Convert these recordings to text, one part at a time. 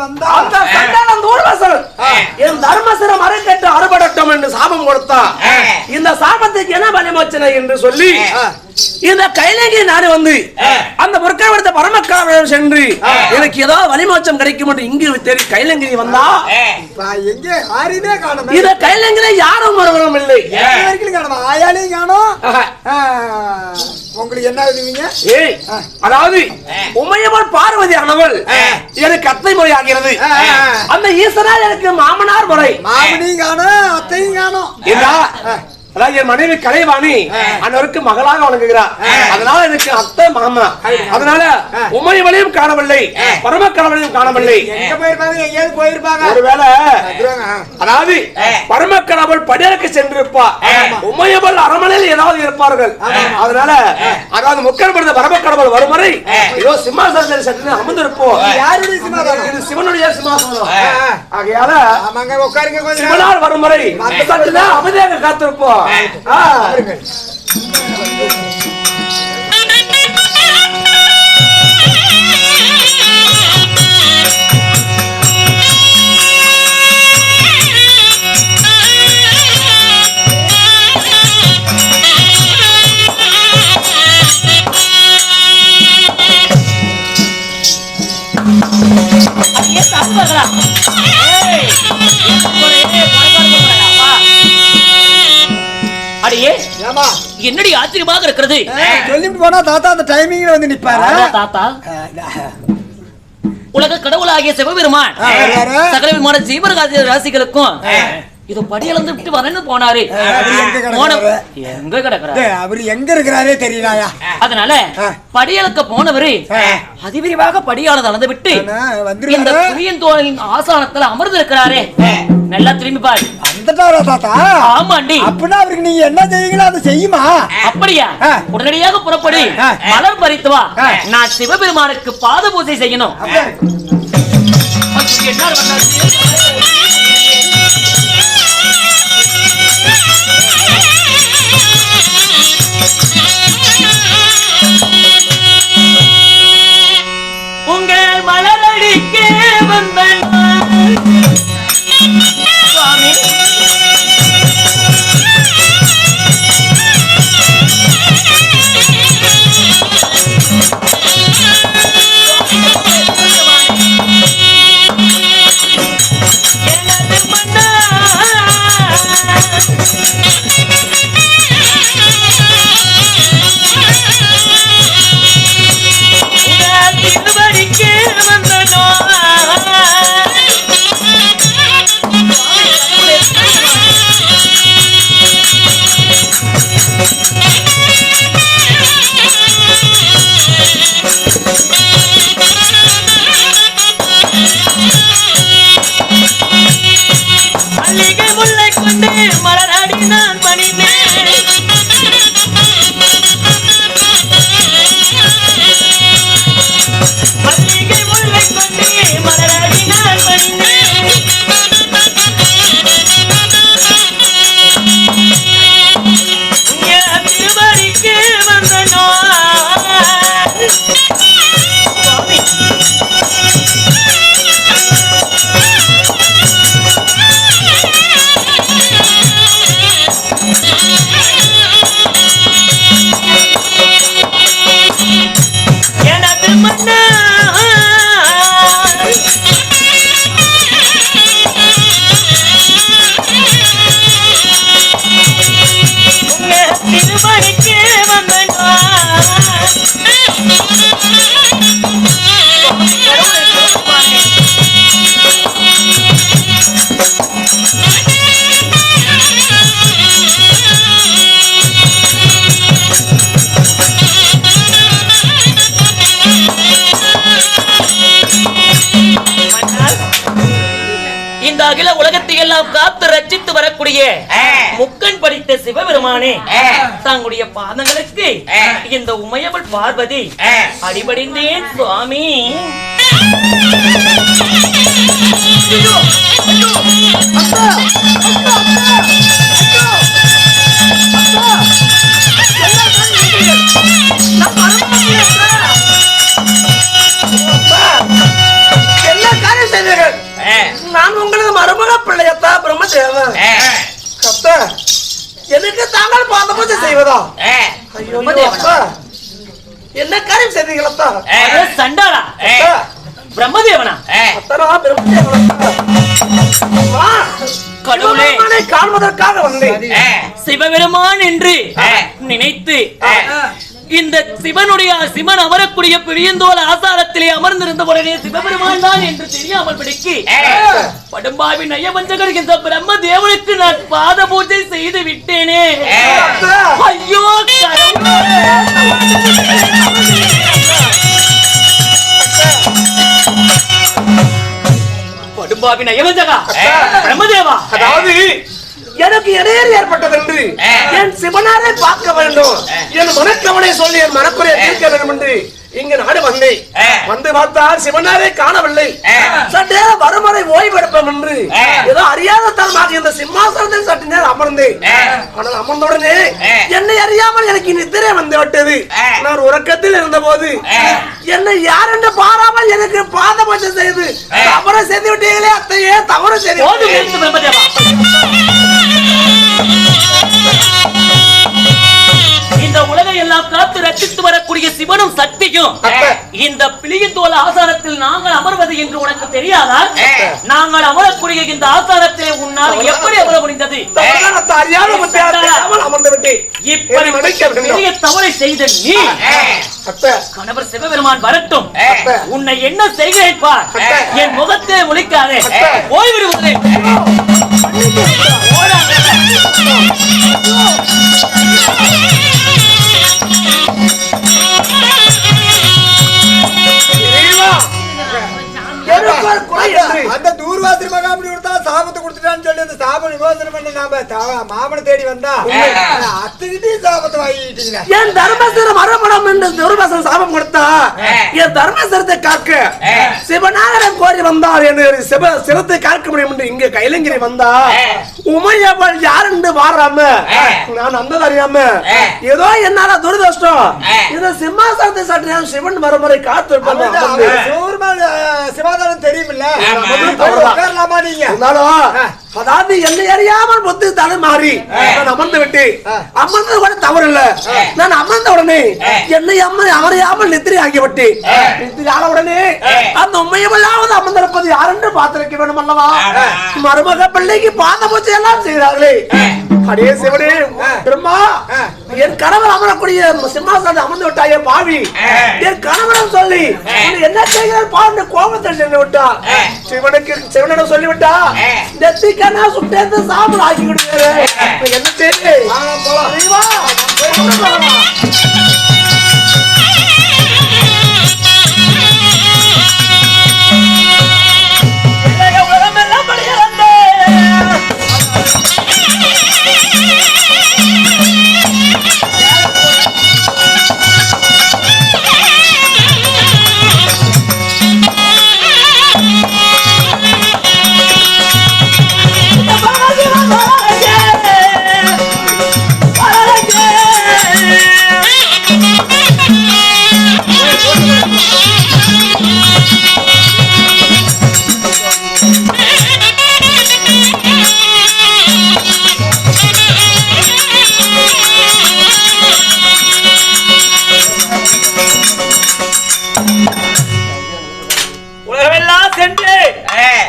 அந்த சண்டாளன் தூர்வாசன் என் தர்மசிரம் அரைக்கட்டு அறுபடட்டும் என்று சாபம் கொடுத்தா இந்த சாபத்துக்கு என்ன பலிமோச்சனை என்று சொல்லி இந்த கைலங்கி நாடு வந்து அந்த முற்காவரத்தை பரமக்காவலம் சென்று எனக்கு ஏதோ வலிமோச்சம் கிடைக்கும் என்று இங்கு தேடி கைலங்கிரி வந்தா இத கைலங்கிரி யாரும் ஒருவரும் இல்லை ஆயாலையும் காணும். உங்களுக்கு என்ன எழுதுவீங்க? அதாவது உமையவள் பார்வதி ஆனவள் எனக்கு அத்தை முறை ஆகிறது. அந்த ஈஸ்வரா எனக்கு மாமனார் முறை. மாமனையும் காணும் அத்தையும் காணும். அதாவது என் மனைவி கலைவாணி அன்னருக்கு மகளாக வழங்குகிறார். அதனால எனக்கு அத்தை மாமா. அதனால உமையவளையும் காணவில்லை, பரம கடவுளையும் காணவில்லை. எங்க போயிருப்பாங்க? எங்கேயாவது போயிருப்பாங்க. ஒருவேளை அதாவது பரம கடவுள் படியலுக்கு சென்றிருப்பா, உமையவள் அரமனையில் ஏதாவது இருப்பார்கள். அதனால அதாவது முக்கன்படுத்த பரம கடவுள் வரும் வரை ஏதோ சிம்மாசனத்தில் சற்று அமர்ந்திருப்போம். யாருடைய சிம்மாசனம்? இது சிவனுடைய சிம்மாசனம். ஆகையால உட்காருங்க. சிவனால் வரும் வரை அமைதியாக காத்திருப்போம். என்னடி ஆச்சரியமாக இருக்கிறது? சொல்லிட்டு போனா தாத்தா அந்த டைமிங்ல வந்து நிப்பாரு. தாத்தா உலக கடவுளாகிய சிவபெருமான் சகல விமான ஜீவராசி ராசிகளுக்கும் இது படியளந்து விட்டு வரேன்னு போனாரு. எங்க கிடக்குறாரு? அவரு எங்க இருக்கிறாரே தெரியலையா? அதனால படியளக்க போனவரு அதிவிரிவாக படியானது அளந்து விட்டு இந்த புலியின் தோளின் ஆசானத்துல அமர்ந்து இருக்கிறாரே. நல்லா திரும்பி பாரு. வந்துட்டாரா தாத்தா? ஆமாண்டி. அப்படின்னா அவருக்கு நீங்க என்ன செய்வீங்களோ அதை செய்யுமா? அப்படியா? உடனடியாக புறப்படி மலர் பறித்து வா. நான் சிவபெருமானுக்கு பாத பூஜை செய்யணும். உங்கள் மலரடிக்கே வந்த சுவாமி அகில உலகத்தை எல்லாம் காத்து ரட்சித்து வரக்கூடிய முக்கன் படித்த சிவபெருமானே தங்களுடைய பாதங்களுக்கு இந்த உமையவள் பார்வதி அடிபடிந்தேன் சுவாமி. என்ன காரியம் செய்து மருமகள் நான் உங்களது மருமக பிள்ளையத்தா பிரம்மதேவன் அத்தா எனக்கு தாங்கள் பாத பூஜை செய்வதா ஐயோ அப்பா என்ன காரியம் செய்தீர்கள் அத்தா சண்டாளா பிரம்மதேவனா அத்தனா பிரம்மதேவனா கடவுளே காண்பதற்காக வந்தேன் சிவபெருமான் என்று நினைத்து இந்த சிவன் அமரக்கூடிய பிழியந்தோல் ஆசாரத்திலே அமர்ந்திருந்த உடனே சிவபெருமான் தான் என்று தெரியாமல் பிடிக்கி படும்பாவி நயவஞ்சகர் இந்த பிரம்ம தேவனுக்கு நான் பாத பூஜை செய்து விட்டேனே ஐயோ படும்பாவி நயவஞ்சகா பிரம்மதேவா அதாவது எனக்கு இடையேறி ஏற்பட்டது என்று என் சிவனாரை பார்க்க வேண்டும் என் மனக்கவலை சொல்லி என் மனக்குறையை தீர்க்க வேண்டும் என்று இங்க நாடு வந்தேன் வந்து பார்த்தால் சிவனாரை காணவில்லை சற்றே வருமுறை ஓய்வெடுப்போம் என்று ஏதோ அறியாத தரமாக இந்த சிம்மாசனத்தில் சற்று நேரம் அமர்ந்தேன் ஆனால் அமர்ந்தவுடனே என்னை அறியாமல் எனக்கு நித்திரை வந்து விட்டது நான் உறக்கத்தில் இருந்த போது என்னை யார் என்று பாராமல் எனக்கு பாத பூஜை செய்து தவறு செய்து விட்டீங்களே அத்தையே தவறு செய்து இந்த உலகை எல்லாம் காத்து ரட்சித்து வரக்கூடிய சிவனும் சக்தியும் இந்த பிளியந்தோல ஆசாரத்தில் நாங்கள் அமர்வது என்று உனக்கு தெரியாதா? நாங்கள் அமரக்கூடிய இந்த ஆசாரத்திலே உன்னால் எப்படி அமர முடிந்தது? பெரிய தவறை செய்த நீ கணவர் சிவபெருமான் வரட்டும், உன்னை என்ன செய்கிறேன் பார். என் முகத்தை ஒழிக்காதே, ஓய்விடுவதே அந்த தூர்வாசிரி மகாபலி கொடுத்தா சாபத்தை கொடுத்துட்டான்னு சொல்லி அந்த சாபம் விமோசனம் பண்ணி நாம மாமனை தேடி வந்தா அத்துக்கிட்டே சாபத்தை வாங்கிட்டீங்க. என் தர்மேஸ்வரம் மரமணம் என்று துர்வாசன் சாபம் கொடுத்தா என் தர்மேஸ்வரத்தை காக்க சிவநாகரம் கோரி வந்தார் என்று சிரத்தை காக்க முடியும் என்று இங்க கைலங்கிரி வந்தா உமையவள் யார் என்று வாராம நான் அந்த அறியாம ஏதோ என்னால துரதிருஷ்டம் இந்த சிம்மாசனத்தை சற்று நேரம் சிவன் மறுமுறை காத்து சிவாதாரம் தெரியுமில்ல அதாவது என்னை அறியாமல் புத்தி தலை மாறி நான் அமர்ந்து விட்டு அமர்ந்தது கூட தவறு இல்ல. நான் அமர்ந்த உடனே என்னை அமரையாமல் நித்திரை ஆகிவிட்டு நித்திரை ஆன உடனே அந்த உண்மையவளாவது அமர்ந்திருப்பது யார் என்று பார்த்திருக்க வேண்டும் அல்லவா? மருமக பிள்ளைக்கு பாத பூஜை எல்லாம் செய்கிறார்களே. அடே சிவனே பிரம்மா, என் கணவர் அமரக்கூடிய சிம்மாசனத்தை அமர்ந்து விட்டாயே பாவி, என் கணவரம் சொல்லி என்ன செய்கிறார் பாருங்க கோபத்தை சென்று விட்டார். சிவனிடம் சொல்லிவிட்டா நெத்திக்கண்ணா சுட்டேந்து சாம்பல் ஆக்கி விடுவேன். என்ன செய்ய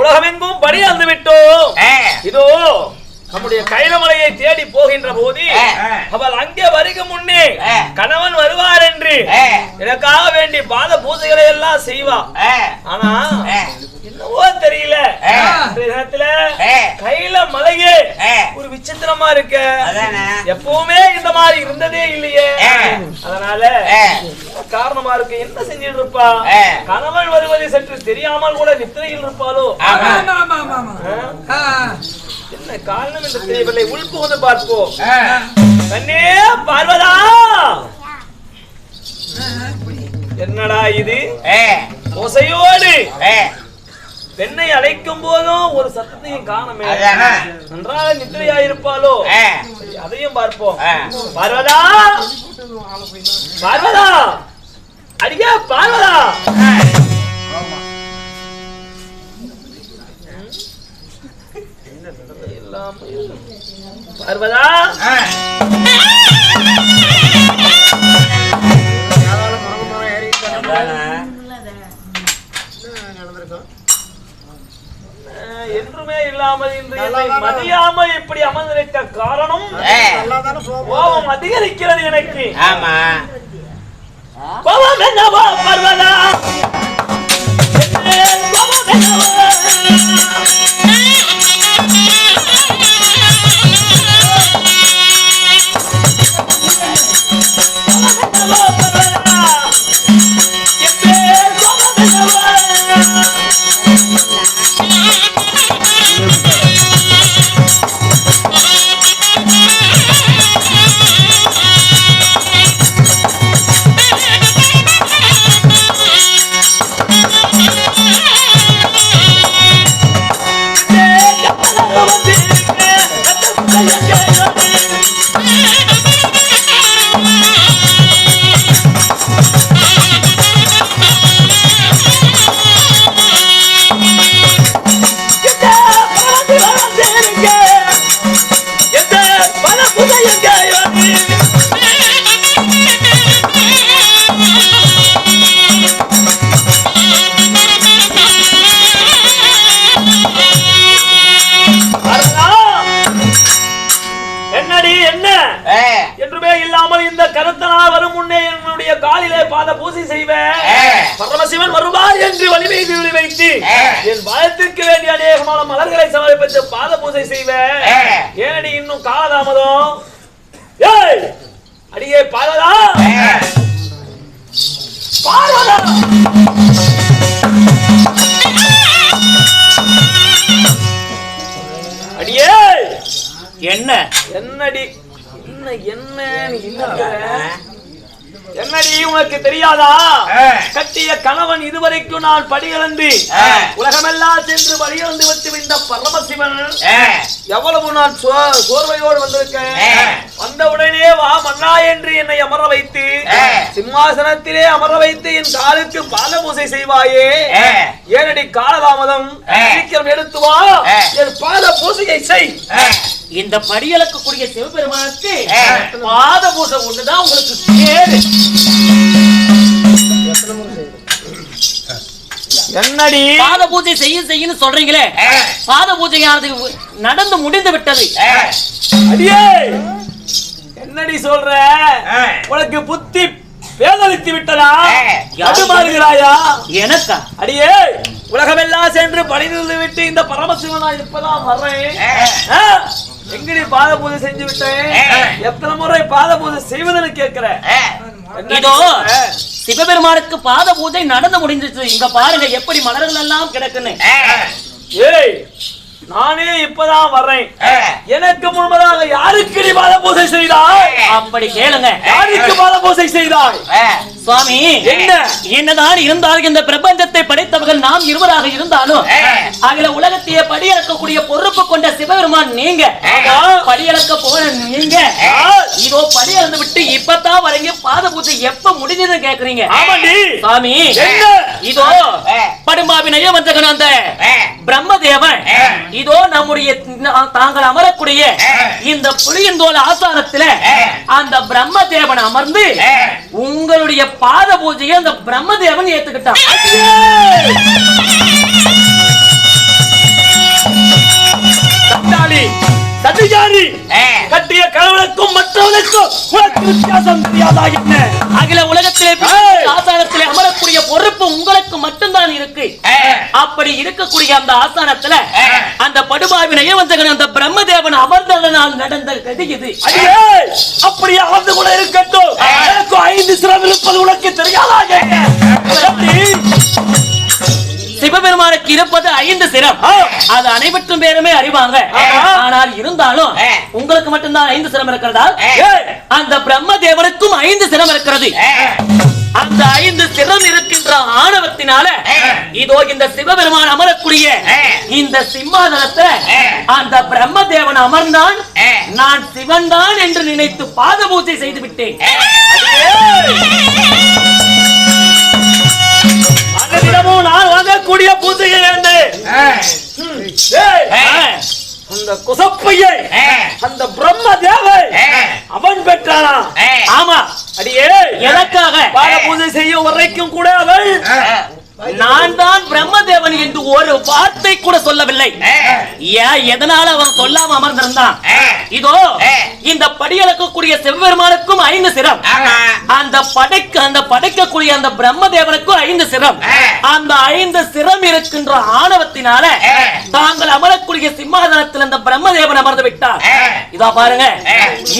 உலகமெங்கும் படியாந்து விட்டோம். இதோ நம்முடைய கைலமலையை தேடி போகின்ற போது அவள் அங்கே வருக முன்னே கணவன் வருவார் என்று எனக்காக வேண்டி பாத பூஜைகளை எல்லாம் செய்வா. ஆனா என்னவோ தெரியல, கைல மலையே ஒரு விசித்திரமா இருக்க, எப்பவுமே இந்த மாதிரி இருந்ததே இல்லையே. அதனால காரணமா இருக்கு. என்ன செஞ்சிட்டு இருப்பா? கணவன் வருவதை சற்று தெரியாமல் கூட நித்திரையில் இருப்பாளோ? என்ன காரணம் என்று தெரியவில்லை. உள்புகுந்து பார்ப்போம். கண்ணே பார்வதா, என்னடா இது ஓசையோடு பெண்ணை அழைக்கும் போதும் ஒரு சத்தத்தையும் காணமே. நன்றாக நித்திரையாயிருப்பாளோ? அதையும் பார்ப்போம். பார்வதா, பார்வதா, அடியா பார்வதா, பார்வதா என்றுமே இல்லாமல் இன்று என்னை மதியாம இப்படி அமர்ந்திருக்க காரணம் கோபம் அதிகரிக்கிறது எனக்கு. ஆமா கோபம் என்னவோ பார்வதா, கோபம் என்னவோ என்றுமே இல்லாமல் இந்த கருத்தனால் வரும் முன்னே என்னுடைய காலிலே பாத பூசை செய்வேன். பரமசிவன் வருவார் என்று வலிமை வைத்து என் பயத்திற்கு வேண்டிய அநேகமான மலர்களை சமர்ப்பித்து பாத பூசை செய்வேன். ஏனடி இன்னும் காலதாமதம்? அடியே பார்வதா, பார்வதா அடியே என்ன என்னடி என்னடி உனக்கு தெரியாதா? கட்டிய கணவன் இதுவரைக்கும் நான் படியிழந்து உலகமெல்லாம் சென்று படியிழந்து விட்டு இந்த பரமசிவன் எவ்வளவு நான் சோர்வையோடு வந்திருக்கேன். வந்த உடனே வா மன்னா என்று என்னை அமர வைத்து சிம்மாசனத்திலே அமர வைத்து என் காலுக்கு பாத பூசை செய்வாயே. ஏனடி காலதாமதம்? சீக்கிரம் எடுத்து வா, என் பாத பூசையை செய். இந்த படியளக்கக்கூடிய சிவபெருமானுக்கு பாத பூசை ஒண்ணுதான் உங்களுக்கு கேடு. என்னடி பாத பூஜை செய்யன்னு சொல்றீங்களே, பாத பூஜையானது நடந்து முடிந்து விட்டது. அடியே என்னடி சொல்ற? உனக்கு புத்தி பேதளித்து விட்டதா? தடுமாறுகிறாயா? எனக்கா? அடியே உலகமெல்லாம் சென்று பணிந்து விட்டு இந்த பரமசிவனா இப்பதான் வர்றேன். எங்கடி பாத பூஜை செஞ்சு விட்டேன்? எத்தனை முறை பாத பூஜை செய்வதுன்னு கேட்கிற? இதோ சிவபெருமானுக்கு பாத பூஜை நடந்து முடிஞ்சிச்சு. இங்க பாருங்க எப்படி மலர்கள் எல்லாம் கிடக்குன்னு. ஏய் நானே இப்பதான் வர்றேன். எனக்கு முன்பதாக யாருக்கு நீ பாத பூஜை செய்தாய்? அப்படி கேளுங்க. யாருக்கு பாத பூஜை செய்தாய்? சுவாமி, என்னதான் இருந்தாலும் இந்த பிரபஞ்சத்தை படைத்தவர்கள் நாம் இருவராக இருந்தாலும் அகில உலகத்தையே படியளக்கக்கூடிய பொறுப்பு கொண்ட சிவபெருமான் நீங்க. படியளக்க போன நீங்க இதோ படியளந்து விட்டு இப்பதான் வரீங்க. பாத பூஜை எப்ப முடிஞ்சதுன்னு கேக்குறீங்க. சுவாமி, இதோ படுமாவினையே வந்தகன் அந்த பிரம்மதேவன் இதோ நம்முடைய தாங்கள் அமரக்கூடிய இந்த புளியந்தோல் ஆசாரத்துல அந்த பிரம்மதேவன் அமர்ந்து உங்களுடைய பாத பூஜையை அந்த பிரம்மதேவன் ஏத்துக்கிட்டான். கட்டிய கணவனுக்கும் மற்றவனுக்கும் வித்தியாசம் தெரியாதா என்ன? அகில உலகத்திலே ஆசாரத்திலே அமரக்கூடிய பொறுப்பு உங்களுக்கு மட்டும்தான் இருக்கு. அப்படி இருக்கக்கூடிய அந்த ஆசாரத்துல அந்த படுபாவினையே வந்தகன் அந்த பிரம்மதேவன் அமர்ந்ததனால் நடந்த கதி இது. அப்படி அமர்ந்து கூட இருக்கட்டும். 5 சிரம் இருப்பது உனக்கு தெரியாதா என்ன? சிவபெருமானுக்கு இருப்பது 5 சிரம். அது அனைவற்றும் பேருமே அறிவாங்க. ஆனால் இருந்தாலும் உங்களுக்கு மட்டும்தான் 5 சிரம் இருக்கிறதா? அந்த பிரம்மதேவனுக்கும் 5 சிரம் இருக்கிறது. அந்த 5 சிரம் இருக்கின்ற ஆணவத்தினால இதோ இந்த சிவபெருமான் அமரக்கூடிய இந்த சிம்மாசனத்தை அந்த பிரம்மதேவன் அமர்ந்தான். நான் சிவன் தான் என்று நினைத்து பாத பூஜை செய்து விட்டேன். நான் வாங்கக்கூடிய பூஜையை அந்த குசப்பையை அந்த பிரம்ம தேவை அவன் பெற்றானா? ஆமா. அடியே எனக்காக பால பூஜை செய்ய வரைக்கும் கூட அவள் நான் தான் பிரம்மதேவன் என்று ஒரு வார்த்தை கூட சொல்லவில்லை. ஏன் எதனால அவன் சொல்லாம அமர்ந்திருந்தான்? இதோ இந்த படியளக்கக்கூடிய செவ்வெருமானுக்கும் 5 சிரம், அந்த படைக்கக்கூடிய அந்த பிரம்மதேவனுக்கும் 5 சிரம். அந்த 5 சிரம் இருக்கின்ற ஆணவத்தினால தாங்கள் அமரக்கூடிய சிம்மாசனத்தில் அந்த பிரம்மதேவன் அமர்ந்து விட்டார். இதோ பாருங்க,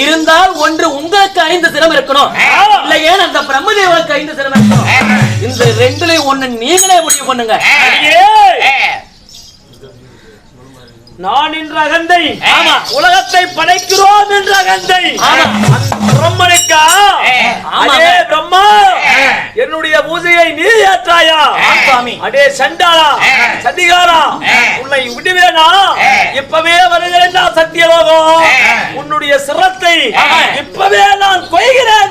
இருந்தால் ஒன்று உங்களுக்கு 5 சிரம் இருக்கணும், இல்லையே அந்த பிரம்மதேவனுக்கு 5 சிரம் இருக்கணும். இந்த ரெண்டுலயும் ஒண்ணு நீங்களே முடிவு பண்ணுங்க. நான் என்ற அகந்தை, உலகத்தை படைக்கிறோம் என்ற அகந்தை பிரம்மனுக்கா? அடே பிரம்மா, என்னுடைய பூஜையை நீ ஏற்றாயா? அடே சண்டாளா, சதிகாரா, உன்னை விடுவேனா? இப்பவே வருகிறேன் சத்தியலோகம், உன்னுடைய சிரத்தை இப்பவே நான் கொய்கிறேன்.